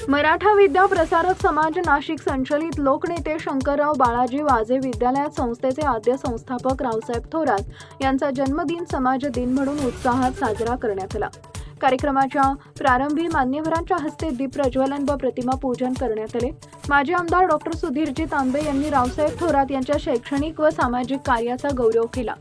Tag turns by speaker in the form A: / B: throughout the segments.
A: मराठा विद्या प्रसारक समाज नाशिक संचलित लोकनेते शंकरराव बाळाजी वाजे विद्यालयात संस्थेचे आद्य संस्थापक रावसाहेब थोरात यांचा जन्मदिन समाज दिन म्हणून उत्साहात साजरा करण्यात आला। कार्यक्रमाच्या प्रारंभी मान्यवरांच्या हस्ते दीप प्रज्वलन व प्रतिमा पूजन करण्यात आले। माजी आमदार डॉक्टर सुधीरजी तांबे यांनी रावसाहेब थोरात यांच्या शैक्षणिक व सामाजिक कार्याचा गौरव केला।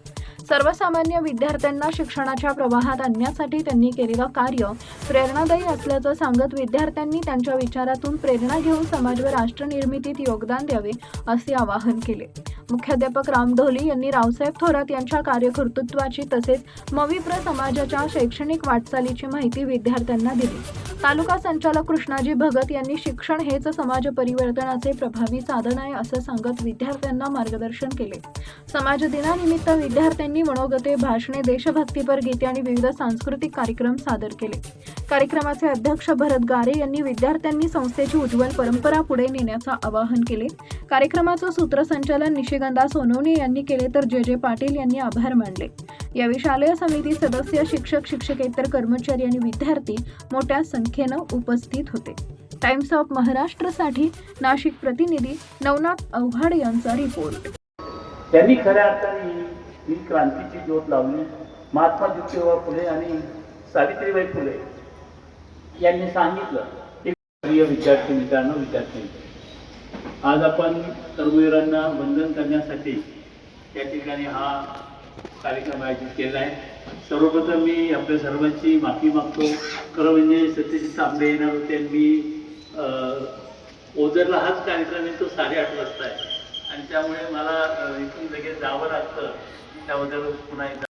A: सर्वसामान्य विद्यार्थ्यांना शिक्षणाच्या प्रवाहात आणण्यासाठी त्यांनी केलेलं कार्य प्रेरणादायी असल्याचं सांगत विद्यार्थ्यांनी त्यांच्या विचारातून प्रेरणा घेऊन समाज व राष्ट्र निर्मितीत योगदान द्यावे असे आवाहन केले। मुख्याध्यापक राम ढोली यांनी रावसाहेब थोरात यांच्या कार्यकर्तृत्वाची तसेच मविप्र समाजाच्या शैक्षणिक वाटचालीची माहिती विद्यार्थ्यांना दिली। तालुका संचालक कृष्णाजी भगत यांनी शिक्षण हेच समाज परिवर्तनाचे प्रभावी साधन आहे असं सांगत विद्यार्थ्यांना मार्गदर्शन केले। समाज दिनानिमित्त विद्यार्थ्यांनी मनोगते, भाषणे, देशभक्तीपर गीते आणि विविध सांस्कृतिक कार्यक्रम सादर केले। कार्यक्रमाचे अध्यक्ष भरत गारे यांनी विद्यार्थ्यांनी संस्थेची उज्ज्वल परंपरा पुढे नेण्याचं आवाहन केले। कार्यक्रमाचं सूत्रसंचालन निशिगंधा सोनवणे यांनी केले तर जे पाटील यांनी आभार मानले। यावेळी शालेय समिती सदस्य, शिक्षक, शिक्षकेतर कर्मचारी आणि विद्यार्थी मोठ्या संख्येनं उपस्थित होते। टाइम्स ऑफ महाराष्ट्रसाठी नाशिक प्रतिनिधी नवनाथ अवघड यांचा रिपोर्ट।
B: त्यांनी खऱ्या अर्थाने ही क्रांतीची ज्योत लावली। महात्मा ज्योतिबा फुले आणि सावित्रीबाई फुले यांनी सांगितलं की प्रिय विद्यार्थी मित्रांनो, आज आपण कर्मवीरांना वंदन करण्यासाठी या ठिकाणी हा कार्यक्रम आयोजित केला आहे। सर्वप्रथम मी आपल्या सर्वांची माफी मागतो। खरं म्हणजे सत्यजित तांबे येणार होते आणि मी ओझरला हाच कार्यक्रम आहे, तो 8:30 वाजता आहे आणि त्यामुळे मला इथून लगेच जावं लागतं। त्याबद्दल पुन्हा एकदा